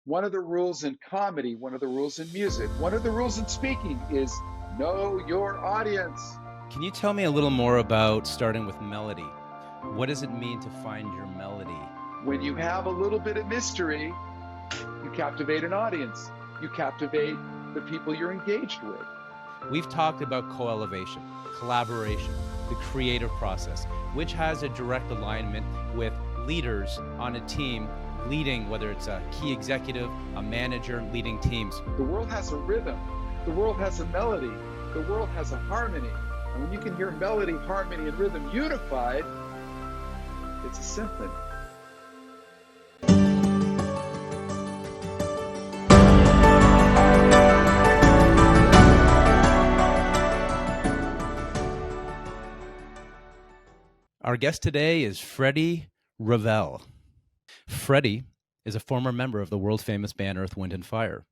One of the rules in comedy, one of the rules in music, one of the rules in speaking is know your audience. Can you tell me a little more about starting with melody? What does it mean to find your melody? When you have a little bit of mystery, you captivate an audience. You captivate the people you're engaged with. We've talked about co-elevation, collaboration, the creative process, which has a direct alignment with leaders on a team leading, whether it's a key executive, a manager, leading teams. The world has a rhythm. The world has a melody. The world has a harmony. And when you can hear melody, harmony, and rhythm unified, it's a symphony. Our guest today is Freddie Ravel. Freddie is a former member of the world-famous band Earth, Wind and Fire.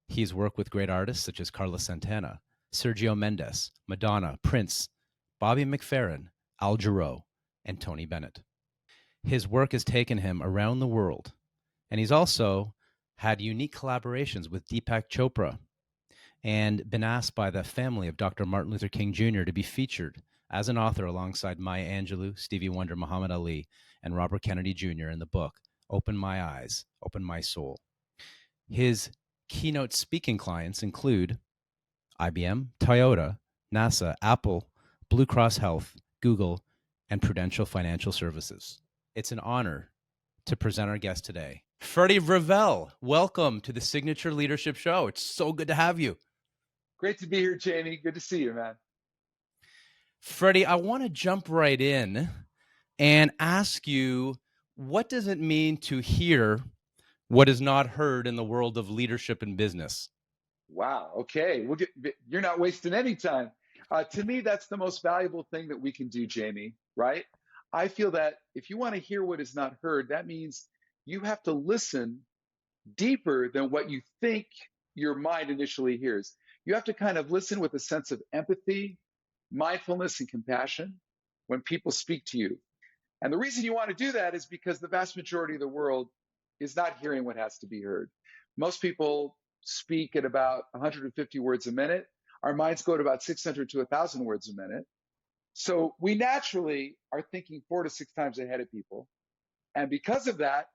He's worked with great artists such as Carlos Santana, Sergio Mendes, Madonna, Prince, Bobby McFerrin, Al Jarreau, and Tony Bennett. His work has taken him around the world, and he's also had unique collaborations with Deepak Chopra and been asked by the family of Dr. Martin Luther King Jr. to be featured as an author alongside Maya Angelou, Stevie Wonder, Muhammad Ali, and Robert Kennedy Jr. in the book, Open My Eyes, Open My Soul. His keynote speaking clients include IBM, Toyota, NASA, Apple, Blue Cross Health, Google, and Prudential Financial Services. It's an honor to present our guest today. Freddie Ravel, welcome to the Signature Leadership Show. It's so good to have you. Great to be here, Jamie. Good to see you, man. Freddie, I want to jump right in and ask you, what does it mean to hear what is not heard in the world of leadership and business? Wow. Okay. You're not wasting any time. To me, that's the most valuable thing that we can do, Jamie, right? I feel that if you want to hear what is not heard, that means you have to listen deeper than what you think your mind initially hears. You have to kind of listen with a sense of empathy, mindfulness, and compassion when people speak to you. And the reason you want to do that is because the vast majority of the world is not hearing what has to be heard. Most people speak at about 150 words a minute. Our minds go to about 600 to 1,000 words a minute. So we naturally are thinking 4 to 6 times ahead of people. And because of that,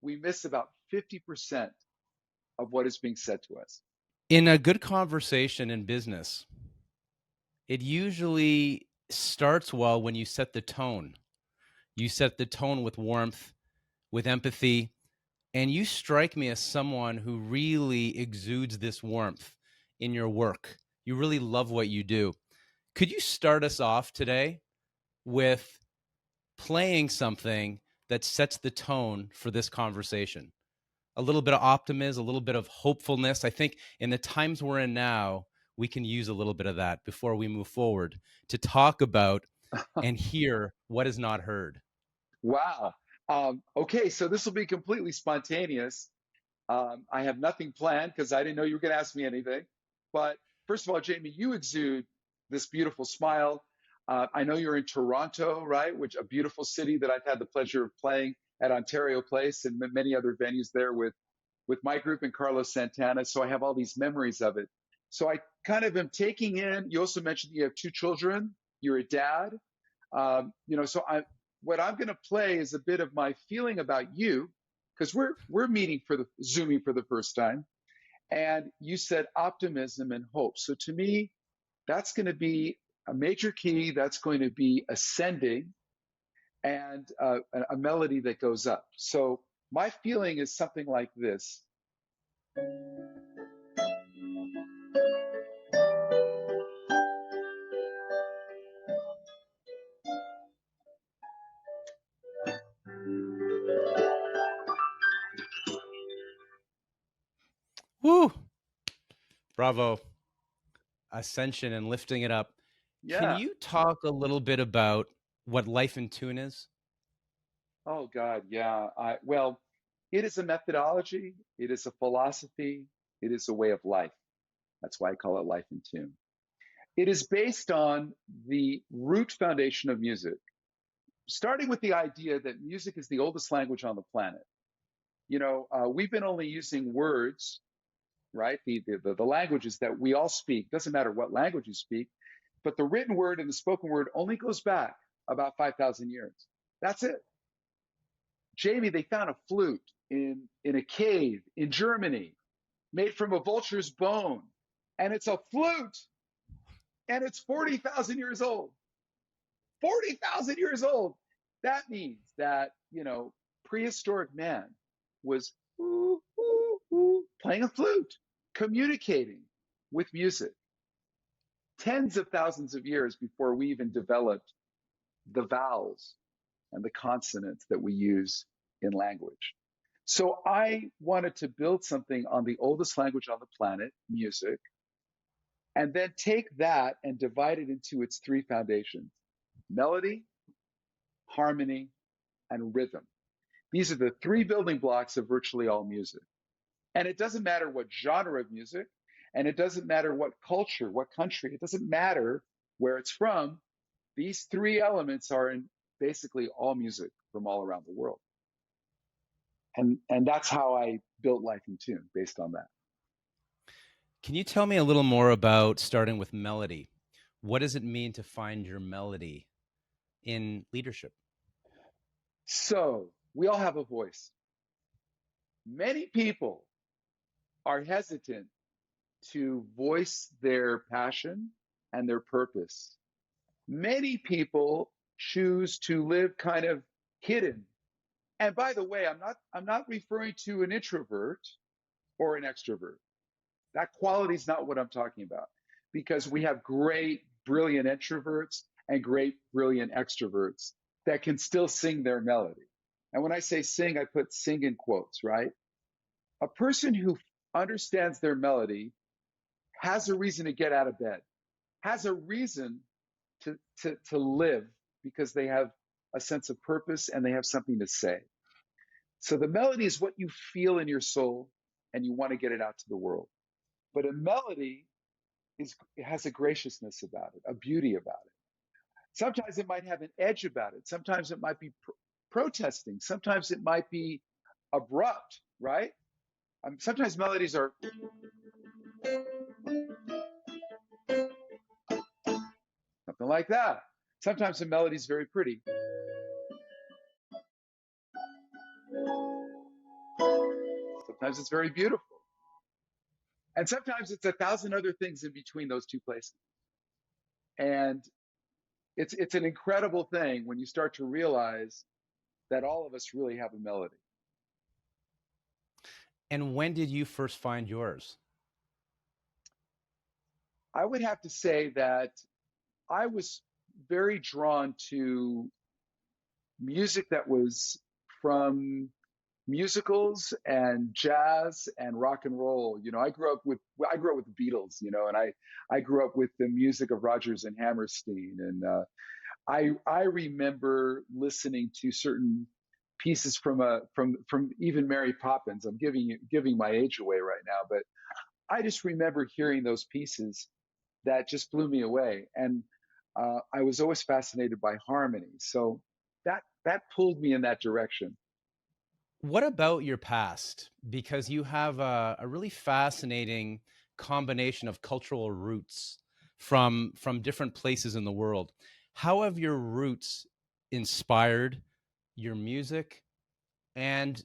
we miss about 50% of what is being said to us. In a good conversation in business, it usually starts well when you set the tone. You set the tone with warmth, with empathy, and you strike me as someone who really exudes this warmth in your work. You really love what you do. Could you start us off today with playing something that sets the tone for this conversation? A little bit of optimism, a little bit of hopefulness. I think in the times we're in now, we can use a little bit of that before we move forward to talk about and hear what is not heard. Wow. Okay, so this will be completely spontaneous. I have nothing planned because I didn't know you were going to ask me anything. But first of all, Jamie, you exude this beautiful smile. I know you're in Toronto, right? Which a beautiful city that I've had the pleasure of playing at Ontario Place and many other venues there with my group and Carlos Santana. So I have all these memories of it. So I kind of am taking in. You also mentioned you have 2 children. You're a dad. What I'm going to play is a bit of my feeling about you, because we're Zooming for the first time, and you said optimism and hope. So to me, that's going to be a major key. That's going to be ascending, and a melody that goes up. So my feeling is something like this. Woo! Bravo. Ascension and lifting it up. Yeah. Can you talk a little bit about what Life in Tune is? Oh, God, yeah. Well, it is a methodology. It is a philosophy. It is a way of life. That's why I call it Life in Tune. It is based on the root foundation of music, starting with the idea that music is the oldest language on the planet. We've been only using words, right? The languages that we all speak, doesn't matter what language you speak, but the written word and the spoken word only goes back about 5,000 years. That's it. Jamie, they found a flute in a cave in Germany made from a vulture's bone. And it's a flute and it's 40,000 years old. 40,000 years old. That means that, prehistoric man was playing a flute, communicating with music tens of thousands of years before we even developed the vowels and the consonants that we use in language. So I wanted to build something on the oldest language on the planet, music, and then take that and divide it into its three foundations: melody, harmony, and rhythm. These are the three building blocks of virtually all music. And it doesn't matter what genre of music, and it doesn't matter what culture, what country, it doesn't matter where it's from. These three elements are in basically all music from all around the world. And that's how I built Life in Tune, based on that. Can you tell me a little more about starting with melody? What does it mean to find your melody in leadership? So we all have a voice. Many people are hesitant to voice their passion and their purpose. Many people choose to live kind of hidden. And by the way, I'm not referring to an introvert or an extrovert. That quality is not what I'm talking about, because we have great, brilliant introverts and great, brilliant extroverts that can still sing their melody. And when I say sing, I put sing in quotes, right? A person who understands their melody has a reason to get out of bed, has a reason to live, because they have a sense of purpose and they have something to say. So the melody is what you feel in your soul and you want to get it out to the world. But a melody has a graciousness about it, a beauty about it. Sometimes it might have an edge about it. Sometimes it might be protesting. Sometimes it might be abrupt, right? Sometimes melodies are something like that. Sometimes the melody is very pretty. Sometimes it's very beautiful. And sometimes it's 1,000 other things in between those two places. And it's an incredible thing when you start to realize that all of us really have a melody. And when did you first find yours? I would have to say that I was very drawn to music that was from musicals and jazz and rock and roll. I grew up with the Beatles, and I grew up with the music of Rodgers and Hammerstein, and I remember listening to certain pieces from even Mary Poppins. I'm giving my age away right now, but I just remember hearing those pieces that just blew me away, and I was always fascinated by harmony. So that pulled me in that direction. What about your past? Because you have a really fascinating combination of cultural roots from different places in the world. How have your roots inspired your music and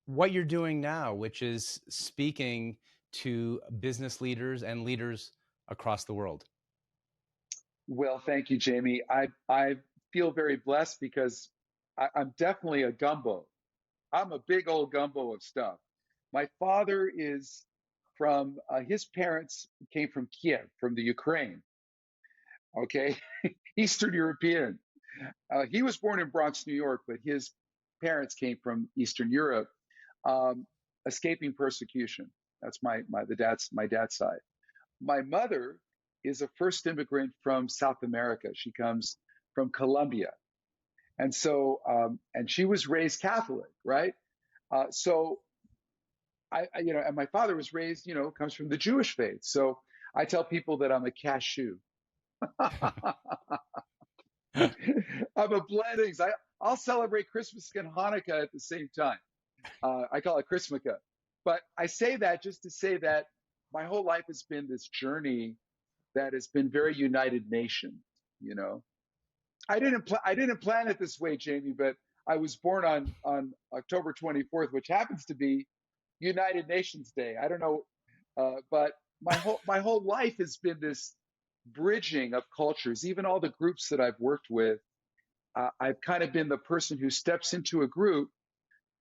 what you're doing now, which is speaking to business leaders and leaders across the world? Well, thank you, Jamie. I feel very blessed because I'm definitely a gumbo. I'm a big old gumbo of stuff. My father is from, his parents came from Kiev, from the Ukraine. Okay, Eastern European. He was born in Bronx, New York, but his parents came from Eastern Europe, escaping persecution. That's my dad's side. My mother is a first immigrant from South America. She comes from Colombia, and so and she was raised Catholic, right? So and my father was raised, comes from the Jewish faith. So I tell people that I'm a cashew. I'm a blendings. I'll celebrate Christmas and Hanukkah at the same time. I call it Chrismica. But I say that just to say that my whole life has been this journey that has been very United Nations. You know, I didn't plan it this way, Jamie, but I was born on October 24th, which happens to be United Nations Day. I don't know, but my whole life has been this bridging of cultures. Even all the groups that I've worked with, I've kind of been the person who steps into a group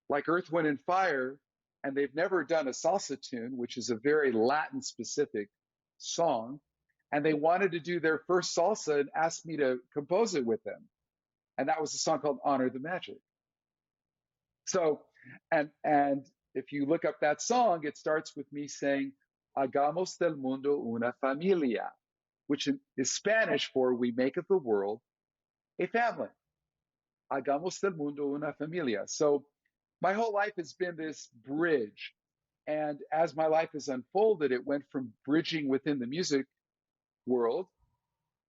like Earth, Wind, and Fire, and they've never done a salsa tune, which is a very Latin specific song. And they wanted to do their first salsa and asked me to compose it with them. And that was a song called Honor the Magic. So, and if you look up that song, it starts with me saying, Hagamos del mundo una familia, which is Spanish for we make of the world a family. Hagamos del mundo una familia. So my whole life has been this bridge. And as my life has unfolded, it went from bridging within the music world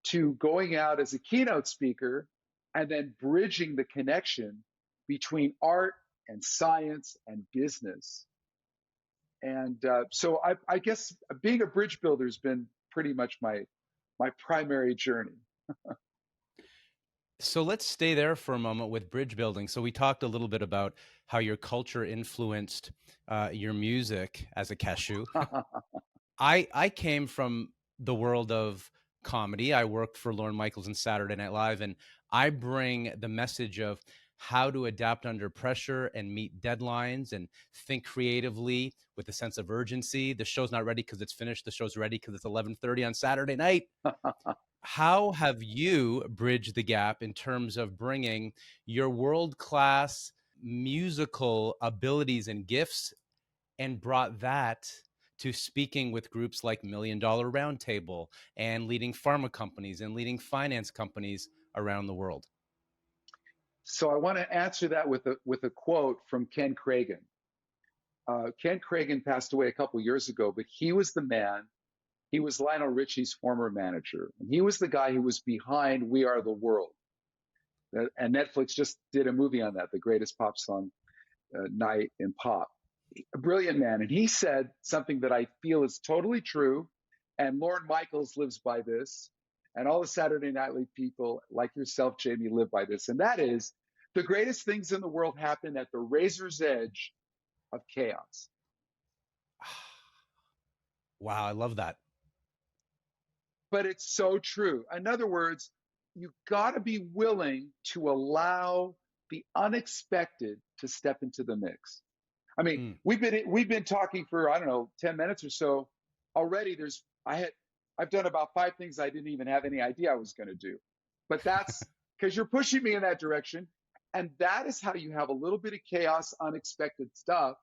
to going out as a keynote speaker and then bridging the connection between art and science and business. And so I guess being a bridge builder has been pretty much my primary journey. So let's stay there for a moment with bridge building. So we talked a little bit about how your culture influenced your music as a cashew. I came from the world of comedy. I worked for Lorne Michaels and Saturday Night Live, and I bring the message of how to adapt under pressure and meet deadlines and think creatively with a sense of urgency. The show's not ready because it's finished. The show's ready because it's 11:30 on Saturday night. How have you bridged the gap in terms of bringing your world-class musical abilities and gifts and brought that to speaking with groups like $1 Million Roundtable and leading pharma companies and leading finance companies around the world? So I want to answer that with a quote from Ken Cragen. Ken Cragen passed away a couple years ago, but he was the man. He was Lionel Richie's former manager, and he was the guy who was behind "We Are the World." And Netflix just did a movie on that, the greatest pop song night in pop. A brilliant man, and he said something that I feel is totally true. And Lorne Michaels lives by this, and all the Saturday Night Live people like yourself, Jamie, live by this, and that is the greatest things in the world happen at the razor's edge of chaos. Wow, I love that. But it's so true. In other words, you got to be willing to allow the unexpected to step into the mix. I mean, we've been talking for, I don't know, 10 minutes or so already. I've done about 5 things I didn't even have any idea I was going to do. But that's because you're pushing me in that direction. And that is how you have a little bit of chaos, unexpected stuff.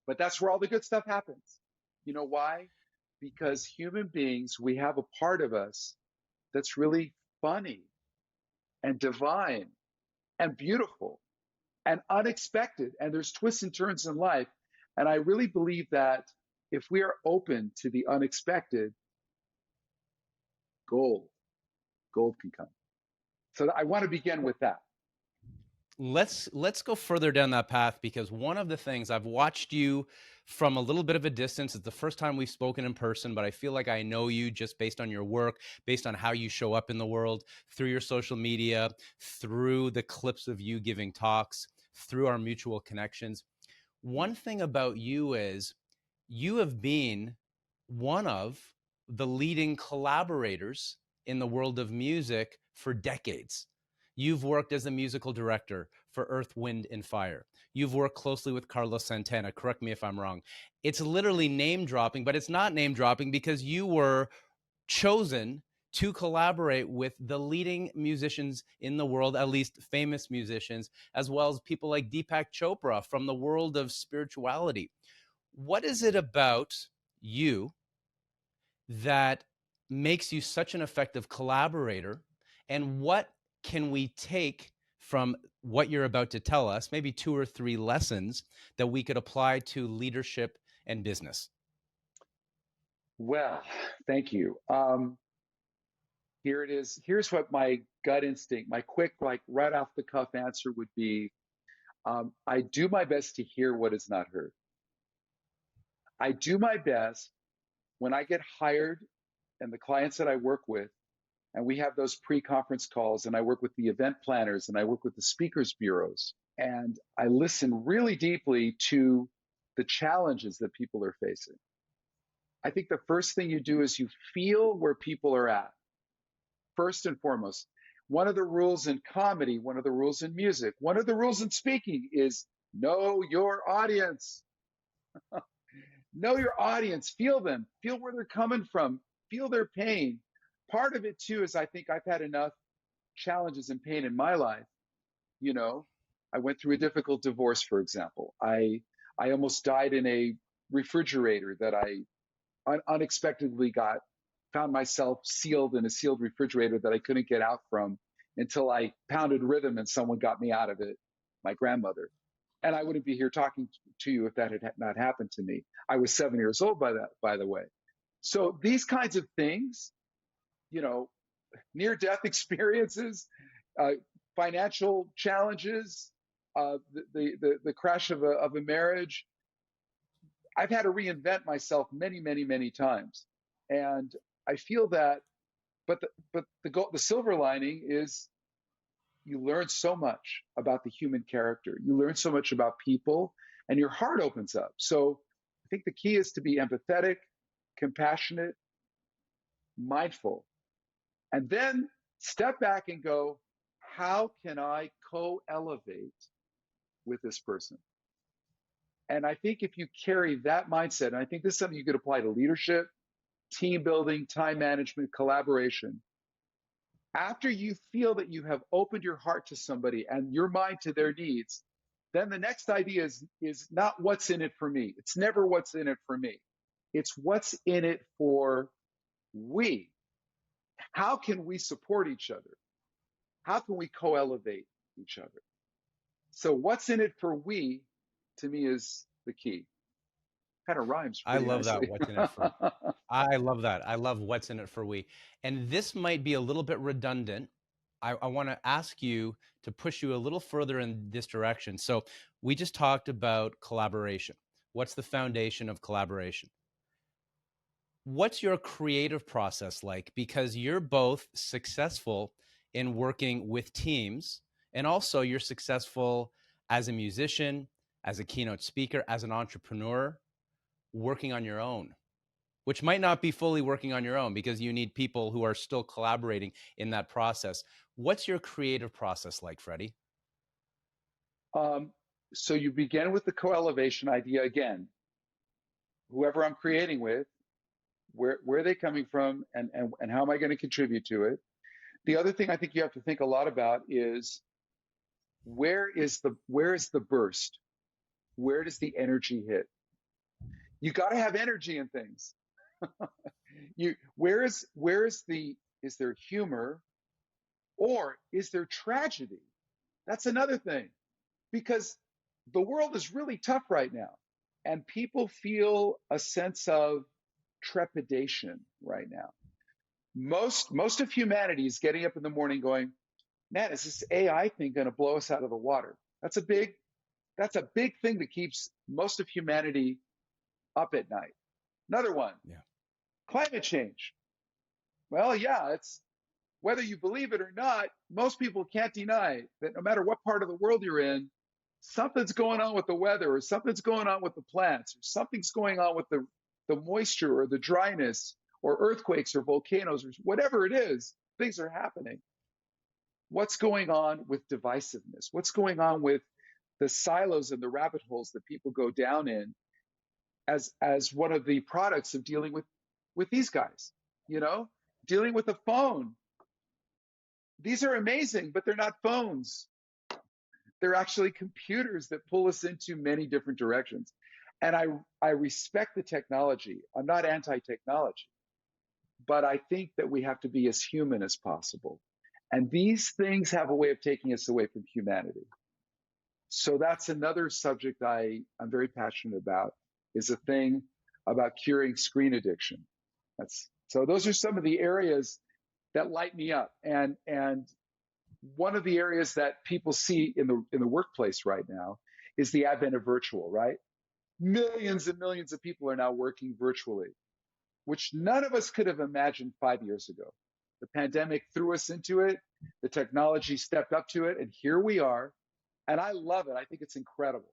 But that's where all the good stuff happens. You know why? Because human beings, we have a part of us that's really funny and divine and beautiful and unexpected. And there's twists and turns in life. And I really believe that if we are open to the unexpected, gold can come. So I want to begin with that. Let's go further down that path, because one of the things I've watched you from a little bit of a distance. It's the first time we've spoken in person, but I feel like I know you just based on your work, based on how you show up in the world, through your social media, through the clips of you giving talks, through our mutual connections. One thing about you is you have been one of the leading collaborators in the world of music for decades. You've worked as a musical director for Earth, Wind, and Fire. You've worked closely with Carlos Santana. Correct me if I'm wrong. It's literally name dropping, but it's not name dropping because you were chosen to collaborate with the leading musicians in the world, at least famous musicians, as well as people like Deepak Chopra from the world of spirituality. What is it about you that makes you such an effective collaborator, and what can we take from what you're about to tell us, maybe 2 or 3 lessons that we could apply to leadership and business? Well, thank you. Here it is. Here's what my gut instinct, my quick, like right off the cuff answer would be. I do my best to hear what is not heard. I do my best when I get hired and the clients that I work with, and we have those pre-conference calls, and I work with the event planners and I work with the speakers bureaus, and I listen really deeply to the challenges that people are facing. I think the first thing you do is you feel where people are at, first and foremost. One of the rules in comedy, one of the rules in music, one of the rules in speaking is know your audience. Know your audience, feel them, feel where they're coming from, feel their pain. Part of it too is I think I've had enough challenges and pain in my life. You know, I went through a difficult divorce, for example. I almost died in a refrigerator that I unexpectedly found myself sealed in a sealed refrigerator that I couldn't get out from until I pounded rhythm and someone got me out of it, my grandmother. And I wouldn't be here talking to you if that had not happened to me. I was 7 years old by the way. So these kinds of things, you know, near-death experiences, uh, financial challenges, the crash of a marriage. I've had to reinvent myself many, many, many times, and I feel that. But the silver lining is you learn so much about the human character. You learn so much about people, and your heart opens up. So I think the key is to be empathetic, compassionate, mindful, and then step back and go, how can I co-elevate with this person? And I think if you carry that mindset, and I think this is something you could apply to leadership, team building, time management, collaboration. After you feel that you have opened your heart to somebody and your mind to their needs, then the next idea is not what's in it for me. It's never what's in it for me. It's what's in it for we. How can we support each other? How can we co-elevate each other? So what's in it for we, to me, is the key. Kind of rhymes I pretty love that. nicely. What's in it for? I love that. I love what's in it for we. And this might be a little bit redundant. I want to ask you to push you a little further in this direction. So we just talked about collaboration. What's the foundation of collaboration? What's your creative process like? Because you're both successful in working with teams, and also you're successful as a musician, as a keynote speaker, as an entrepreneur, working on your own, which might not be fully working on your own because you need people who are still collaborating in that process. What's your creative process like, Freddie? um, so you begin with the co-elevation idea again. Whoever I'm creating with, where are they coming from, and how am I going to contribute to it? The other thing I think you have to think a lot about is where is the burst? Where does the energy hit? You got to have energy in things. You is there humor or is there tragedy? That's another thing, because the world is really tough right now, and people feel a sense of trepidation right now. Most of humanity is getting up in the morning going, man, is this AI thing going to blow us out of the water? That's a big thing that keeps most of humanity up at night. Another one, Yeah. climate change. Well, yeah, it's whether you believe it or not, most people can't deny that no matter what part of the world you're in, something's going on with the weather, or something's going on with the plants, or something's going on with the moisture or the dryness, or earthquakes or volcanoes, or whatever it is, things are happening. What's going on with divisiveness? What's going on with the silos and the rabbit holes that people go down in as one of the products of dealing with these guys, you know, dealing with a phone. These are amazing, but they're not phones. They're actually computers that pull us into many different directions. And I respect the technology. I'm not anti-technology, but I think that we have to be as human as possible. And these things have a way of taking us away from humanity. So that's another subject I'm very passionate about, is a thing about curing screen addiction. So those are some of the areas that light me up. And one of the areas that people see in the workplace right now is the advent of virtual, right? Millions and millions of people are now working virtually, which none of us could have imagined 5 years ago. The pandemic threw us into it. The technology stepped up to it, and here we are. And I love it. I think it's incredible.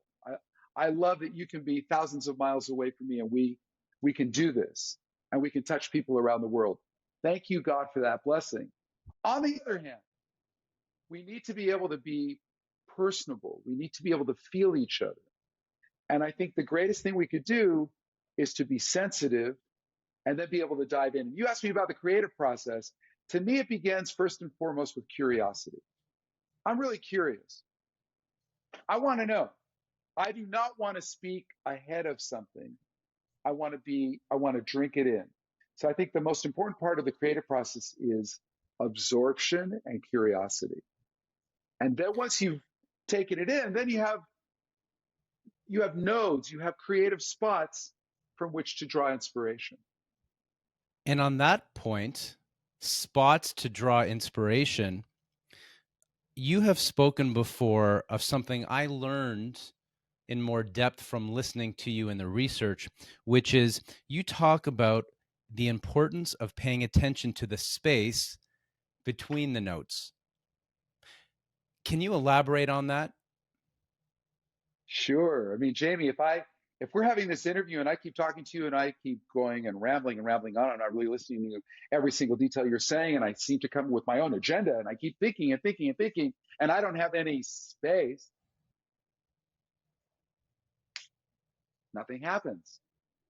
I love that you can be thousands of miles away from me, and we can do this, and we can touch people around the world. Thank you, God, for that blessing. On the other hand, we need to be able to be personable. We need to be able to feel each other. And I think the greatest thing we could do is to be sensitive and then be able to dive in. You asked me about the creative process. To me, it begins first and foremost with curiosity. I'm really curious. I want to know. I do not want to speak ahead of something. I want to drink it in. So I think the most important part of the creative process is absorption and curiosity. And then once you've taken it in, then you have nodes, you have creative spots from which to draw inspiration. And on that point, spots to draw inspiration, you have spoken before of something I learned in more depth from listening to you in the research, which is you talk about the importance of paying attention to the space between the notes. Can you elaborate on that? Sure. I mean, Jamie, if we're having this interview and I keep talking to you and I keep going and rambling on, I'm not really listening to every single detail you're saying, and I seem to come with my own agenda, and I keep thinking and thinking and thinking, and I don't have any space, nothing happens.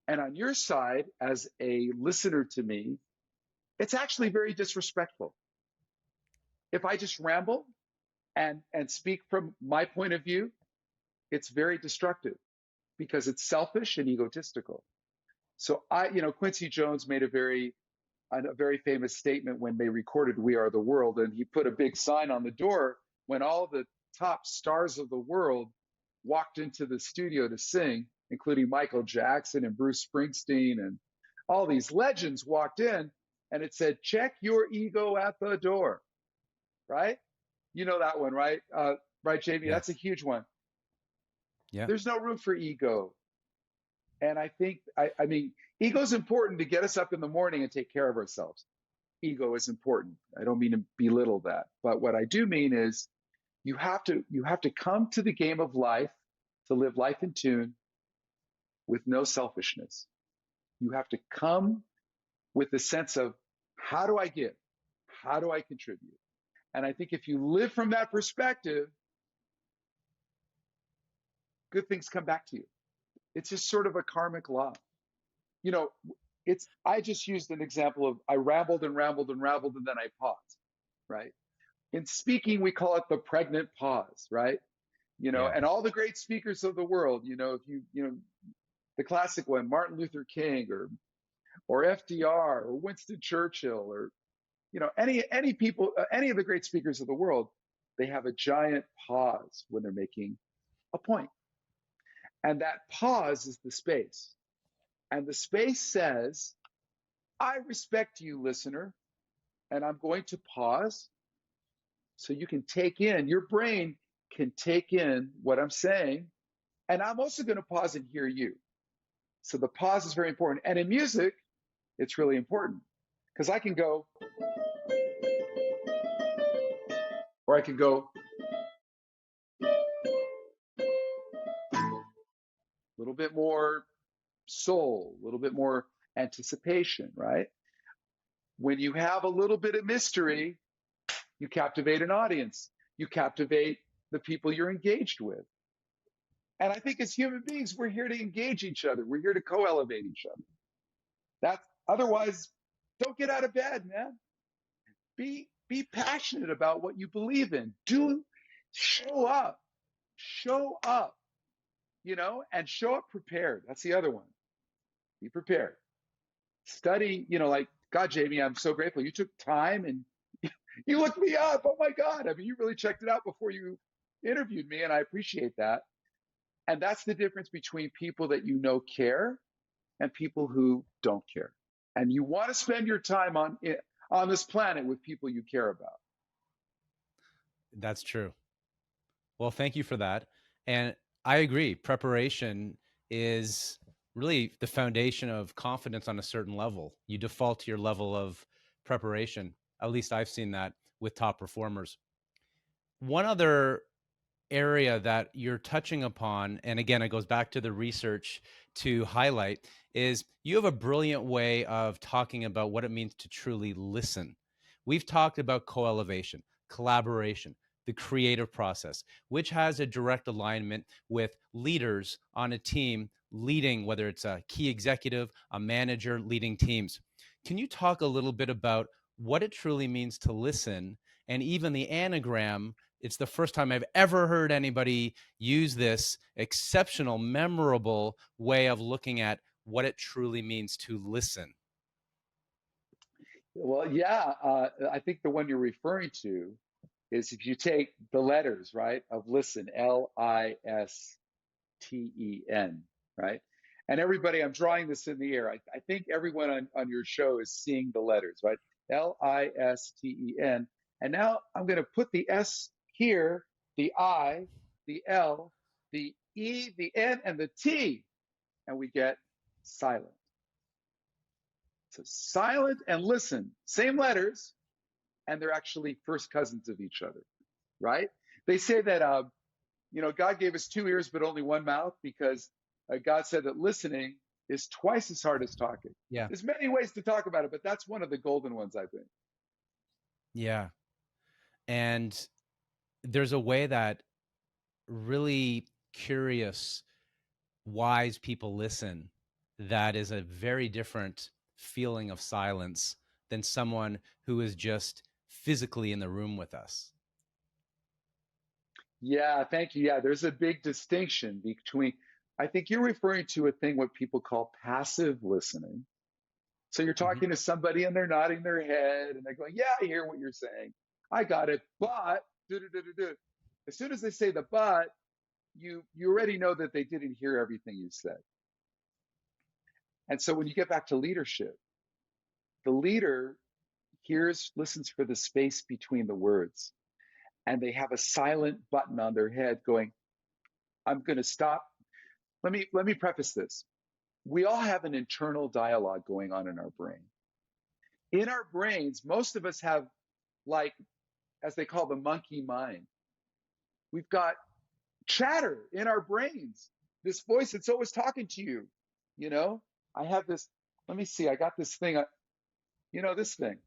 And on your side, as a listener to me, it's actually very disrespectful. If I just ramble and speak from my point of view, it's very destructive because it's selfish and egotistical. So Quincy Jones made a very famous statement when they recorded "We Are the World," and he put a big sign on the door when all the top stars of the world walked into the studio to sing, including Michael Jackson and Bruce Springsteen, and all these legends walked in, and it said, "Check your ego at the door." Right? You know that one, right? Right, Jamie? Yeah. That's a huge one. Yeah. There's no room for ego. And I think, I mean, ego is important to get us up in the morning and take care of ourselves. Ego is important. I don't mean to belittle that. But what I do mean is you have to come to the game of life to live life in tune with no selfishness. You have to come with the sense of, how do I give? How do I contribute? And I think if you live from that perspective, good things come back to you. It's just sort of a karmic law. I just used an example of I rambled and rambled and rambled and then I paused, right? In speaking, we call it the pregnant pause, right? Yeah. And all the great speakers of the world, if the classic one, Martin Luther King or FDR or Winston Churchill or, any people, any of the great speakers of the world, they have a giant pause when they're making a point. And that pause is the space. And the space says, I respect you, listener, and I'm going to pause so you can take in, your brain can take in what I'm saying. And I'm also going to pause and hear you. So the pause is very important. And in music, it's really important because I can go, or I can go a little bit more soul, a little bit more anticipation, right? When you have a little bit of mystery, you captivate an audience. You captivate the people you're engaged with. And I think as human beings, we're here to engage each other. We're here to co-elevate each other. Otherwise, don't get out of bed, man. Be passionate about what you believe in. Show up, and show up prepared. That's the other one. Be prepared. Study, like, God, Jamie, I'm so grateful. You took time and you looked me up. Oh my God. I mean, you really checked it out before you interviewed me, and I appreciate that. And that's the difference between people that care and people who don't care. And you want to spend your time on this planet with people you care about. That's true. Well, thank you for that. And I agree. Preparation is really the foundation of confidence on a certain level. You default to your level of preparation. At least I've seen that with top performers. One other area that you're touching upon, and again, it goes back to the research to highlight, is you have a brilliant way of talking about what it means to truly listen. We've talked about co-elevation, collaboration, the creative process, which has a direct alignment with leaders on a team leading, whether it's a key executive, a manager leading teams. Can you talk a little bit about what it truly means to listen, and even the anagram? It's the first time I've ever heard anybody use this exceptional, memorable way of looking at what it truly means to listen. Well, yeah, I think the one you're referring to is if you take the letters, right, of listen, Listen, right? And everybody, I'm drawing this in the air. I think everyone on your show is seeing the letters, right? Listen. And now I'm going to put the S here, the I, the L, the E, the N, and the T, and we get silent. So silent and listen, same letters, and they're actually first cousins of each other, right? They say that God gave us two ears but only one mouth because God said that listening is twice as hard as talking. Yeah. There's many ways to talk about it, but that's one of the golden ones, I think. Yeah. And there's a way that really curious, wise people listen that is a very different feeling of silence than someone who is just physically in the room with us. Yeah, thank you. Yeah, there's a big distinction between, I think you're referring to a thing what people call passive listening. So you're Mm-hmm. talking to somebody and they're nodding their head and they're going, yeah, I hear what you're saying. I got it. But as soon as they say the but, you already know that they didn't hear everything you said. And so when you get back to leadership, the leader listens for the space between the words, and they have a silent button on their head going, I'm going to stop. Let me preface this. We all have an internal dialogue going on in our brain. In our brains, most of us have, like, as they call the monkey mind. We've got chatter in our brains. This voice that's always talking to you. You know, I have this. Let me see. I got this thing. This thing.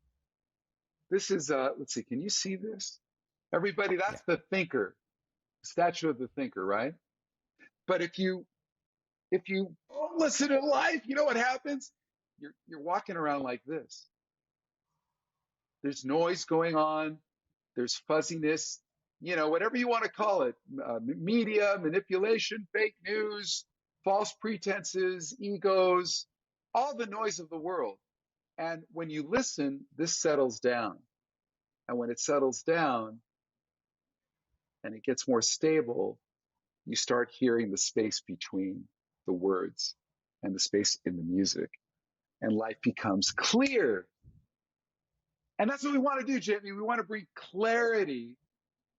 This is. Let's see. Can you see this? Everybody, Yeah. that's the thinker, statue of the thinker, right? But if you don't listen to life, you know what happens? You're walking around like this. There's noise going on. There's fuzziness. Whatever you want to call it, media, manipulation, fake news, false pretenses, egos, all the noise of the world. And when you listen, this settles down. And when it settles down and it gets more stable, you start hearing the space between the words and the space in the music. And life becomes clear. And that's what we want to do, Jamie. We want to bring clarity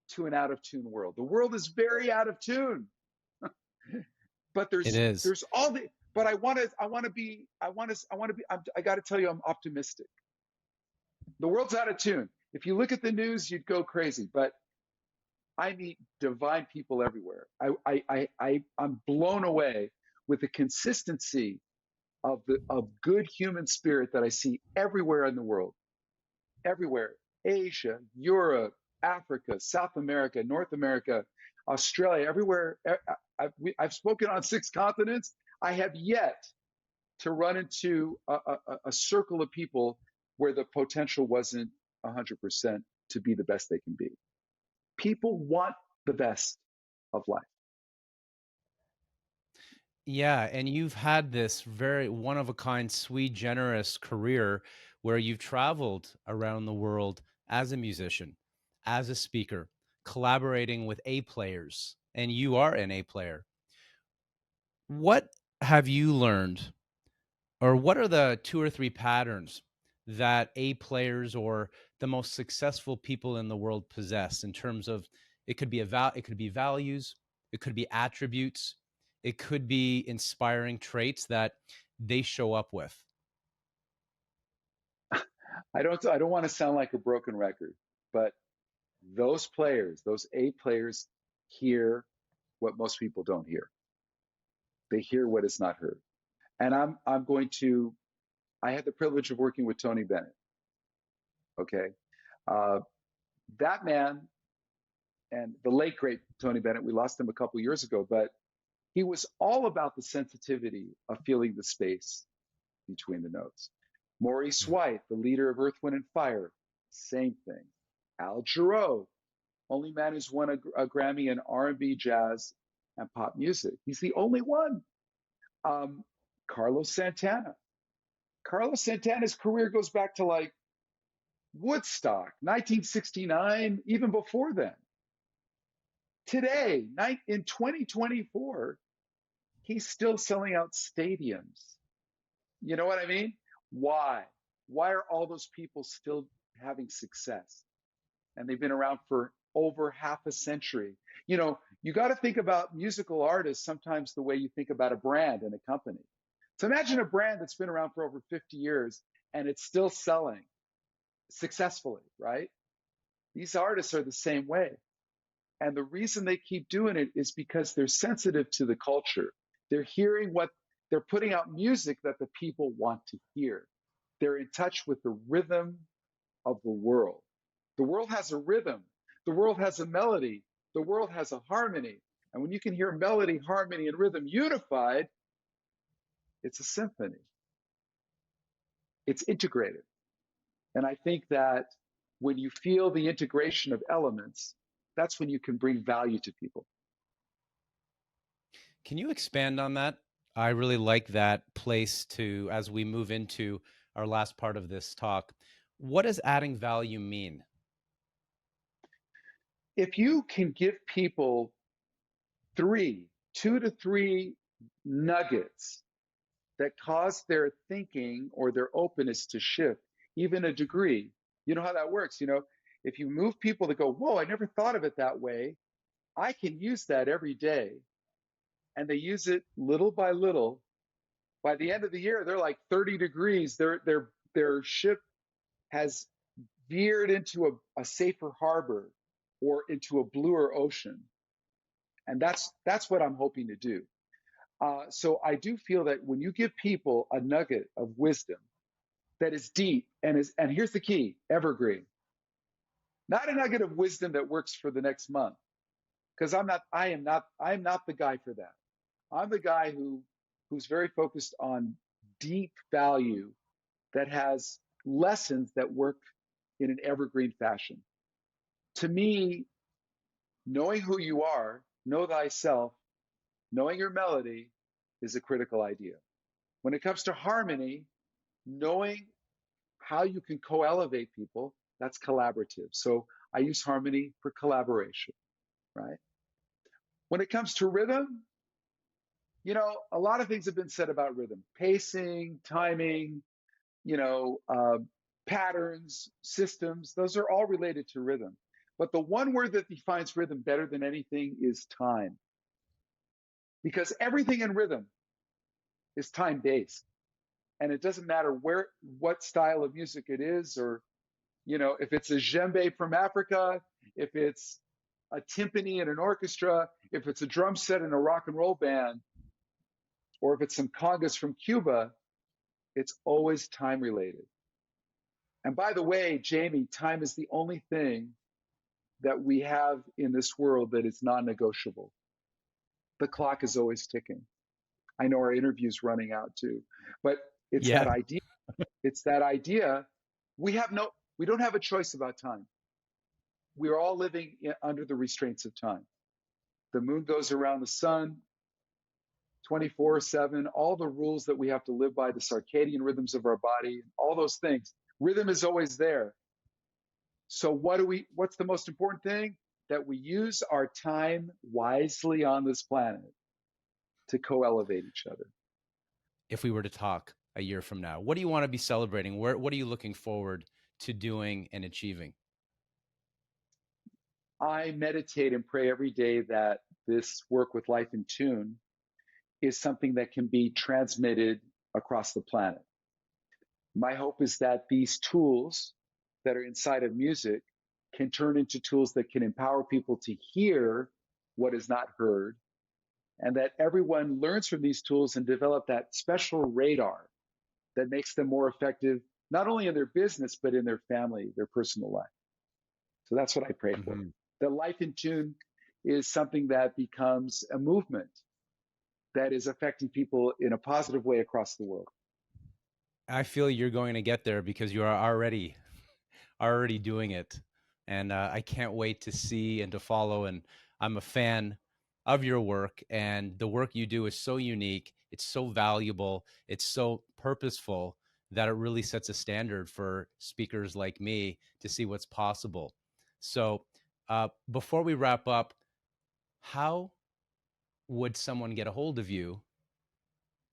to an out of tune world. The world is very out of tune. But It is. there's all the but I want to be I got to tell you I'm optimistic. The world's out of tune. If you look at the news, you'd go crazy, but I meet divine people everywhere. I'm blown away with the consistency of good human spirit that I see everywhere in the world. Everywhere. Asia, Europe, Africa, South America, North America, Australia, everywhere. I've spoken on 6 continents. I have yet to run into a circle of people where the potential wasn't 100% to be the best they can be. People want the best of life. Yeah, and you've had this very one of a kind, sui generis career where you've traveled around the world as a musician, as a speaker, collaborating with A players, and you are an A player. What have you learned, or what are the 2 or 3 patterns that A players or the most successful people in the world possess in terms of it could be it could be values, it could be attributes, it could be inspiring traits that they show up with? I don't want to sound like a broken record, but those players, those A players, hear what most people don't hear. They hear what is not heard. And I'm going to. I had the privilege of working with Tony Bennett. Okay, uh, that man and the late great Tony Bennett. We lost him a couple years ago, but he was all about the sensitivity of feeling the space between the notes. Maurice White, the leader of Earth, Wind, and Fire, same thing. Al Jarreau, only man who's won a Grammy in R&B, jazz, and pop music. He's the only one. Um, Carlos Santana. Carlos Santana's career goes back to like Woodstock, 1969, even before then. Today, in 2024, he's still selling out stadiums. You know what I mean? Why? Why are all those people still having success? And they've been around for over half a century. You got to think about musical artists sometimes the way you think about a brand and a company. So imagine a brand that's been around for over 50 years and it's still selling successfully, right? These artists are the same way. And the reason they keep doing it is because they're sensitive to the culture. They're hearing they're putting out music that the people want to hear. They're in touch with the rhythm of the world. The world has a rhythm. The world has a melody. The world has a harmony. And when you can hear melody, harmony, and rhythm unified, it's a symphony. It's integrated. And I think that when you feel the integration of elements, that's when you can bring value to people. Can you expand on that? I really like that place to, as we move into our last part of this talk. What does adding value mean? If you can give people 2 to 3 nuggets that cause their thinking or their openness to shift, even a degree, you know how that works. If you move people to go, whoa, I never thought of it that way. I can use that every day. And they use it little by little. By the end of the year, they're like 30 degrees. Their ship has veered into a safer harbor or into a bluer ocean. And that's what I'm hoping to do. So I do feel that when you give people a nugget of wisdom that is deep and here's the key, evergreen, not a nugget of wisdom that works for the next month, because I am not the guy for that. I'm the guy who's very focused on deep value that has lessons that work in an evergreen fashion. To me, knowing who you are, know thyself, knowing your melody is a critical idea. When it comes to harmony, knowing how you can co-elevate people, that's collaborative. So I use harmony for collaboration, right? When it comes to rhythm, a lot of things have been said about rhythm: pacing, timing, patterns, systems. Those are all related to rhythm. But the one word that defines rhythm better than anything is time. Because everything in rhythm is time based. And it doesn't matter what style of music it is, or, if it's a djembe from Africa, if it's a timpani in an orchestra, if it's a drum set in a rock and roll band, or if it's some congas from Cuba, it's always time related. And by the way, Jamie, time is the only thing that we have in this world that is non-negotiable. The clock is always ticking. I know our interview's running out too, but it's Yeah. that idea. It's that idea. We don't have a choice about time. We're all living under the restraints of time. The moon goes around the sun 24/7, all the rules that we have to live by, the circadian rhythms of our body, all those things. Rhythm is always there. So what's the most important thing? That we use our time wisely on this planet to co-elevate each other. If we were to talk a year from now? What do you want to be celebrating? What are you looking forward to doing and achieving? I meditate and pray every day that this work with Life in Tune is something that can be transmitted across the planet. My hope is that these tools that are inside of music can turn into tools that can empower people to hear what is not heard, and that everyone learns from these tools and develop that special radar that makes them more effective, not only in their business, but in their family, their personal life. So that's what I pray for. Mm-hmm. That Life in Tune is something that becomes a movement that is affecting people in a positive way across the world. I feel you're going to get there because you are already doing it, and I can't wait to see and to follow. And I'm a fan of your work, and the work you do is so unique. It's so valuable. It's so purposeful that it really sets a standard for speakers like me to see what's possible. So before we wrap up, how would someone get a hold of you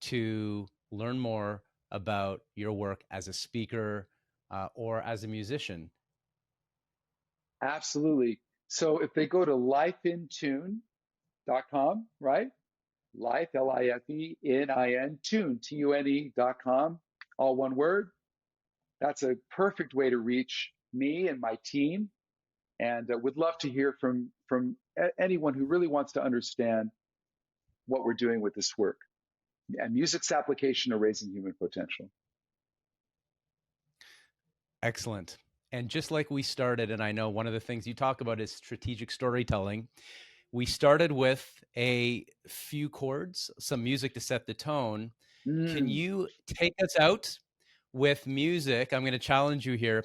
to learn more about your work as a speaker or as a musician? Absolutely. So if they go to lifeintune.com, right? Life, Lifenin, tune, tune.com, all one word. That's a perfect way to reach me and my team. And would love to hear from anyone who really wants to understand what we're doing with this work and music's application of raising human potential. Excellent. And just like we started, and I know one of the things you talk about is strategic storytelling. We started with a few chords, some music to set the tone. Can you take us out with music? I'm going to challenge you here.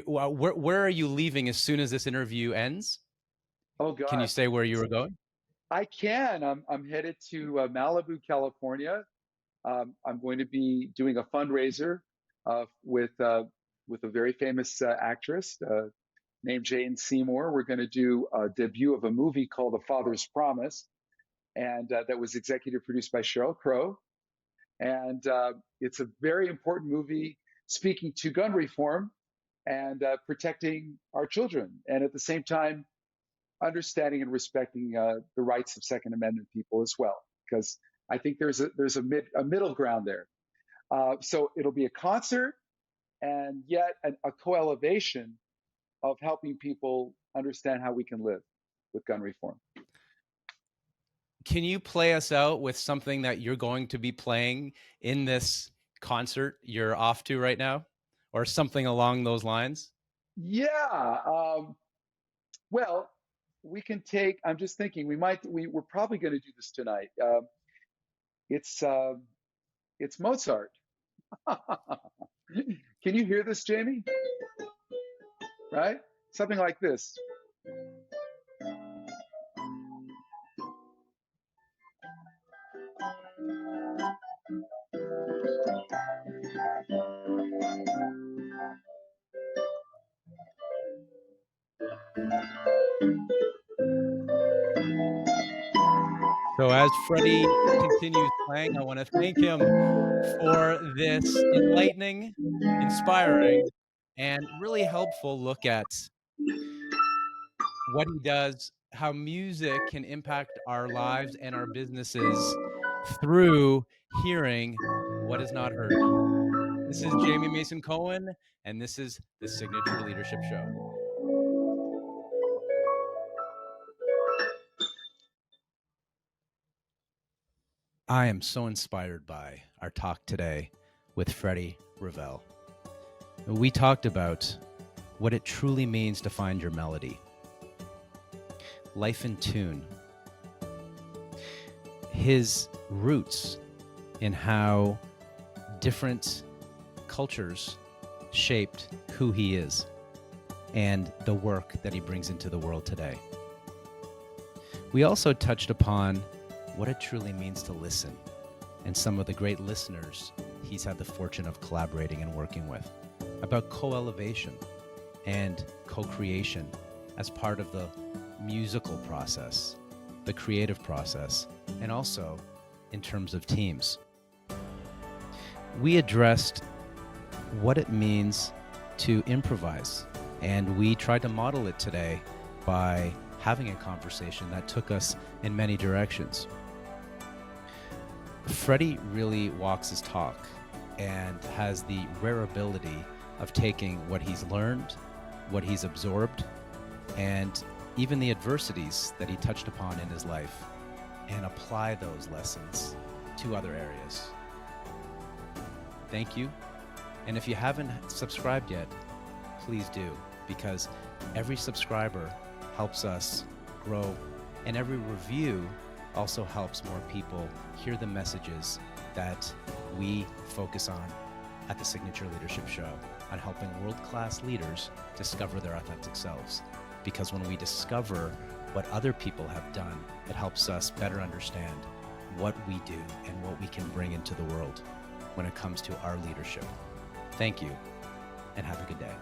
Where are you leaving as soon as this interview ends? Oh God! Can you say where you were going? I can. I'm headed to Malibu, California. I'm going to be doing a fundraiser with a very famous actress named Jane Seymour. We're going to do a debut of a movie called A Father's Promise, and that was executive produced by Sheryl Crow. And it's a very important movie speaking to gun reform and protecting our children, and at the same time, understanding and respecting the rights of Second Amendment people as well, because I think there's a middle ground there. So it'll be a concert and yet a co-elevation of helping people understand how we can live with gun reform. Can you play us out with something that you're going to be playing in this concert you're off to right now, or something along those lines? Yeah. Well, we can take. I'm just thinking we're probably going to do this tonight. It's Mozart. Can you hear this, Jamie? Right? Something like this. So as Freddie continues playing, I want to thank him for this enlightening, inspiring, and really helpful look at what he does, how music can impact our lives and our businesses through hearing what is not heard. This is Jamie Mason Cohen, and this is the Signature Leadership Show. I am so inspired by our talk today with Freddie Ravel. We talked about what it truly means to find your melody. Life in Tune. His roots in how different cultures shaped who he is and the work that he brings into the world today. We also touched upon what it truly means to listen and some of the great listeners he's had the fortune of collaborating and working with, about co-elevation and co-creation as part of the musical process, the creative process, and also in terms of teams. we addressed what it means to improvise. And we tried to model it today by having a conversation that took us in many directions. Freddie really walks his talk and has the rare ability of taking what he's learned, what he's absorbed, and even the adversities that he touched upon in his life, and apply those lessons to other areas. Thank you. And if you haven't subscribed yet, please do, because every subscriber helps us grow, and every review also helps more people hear the messages that we focus on at the Signature Leadership Show, on helping world-class leaders discover their authentic selves. Because when we discover what other people have done, it helps us better understand what we do and what we can bring into the world when it comes to our leadership. Thank you, and have a good day.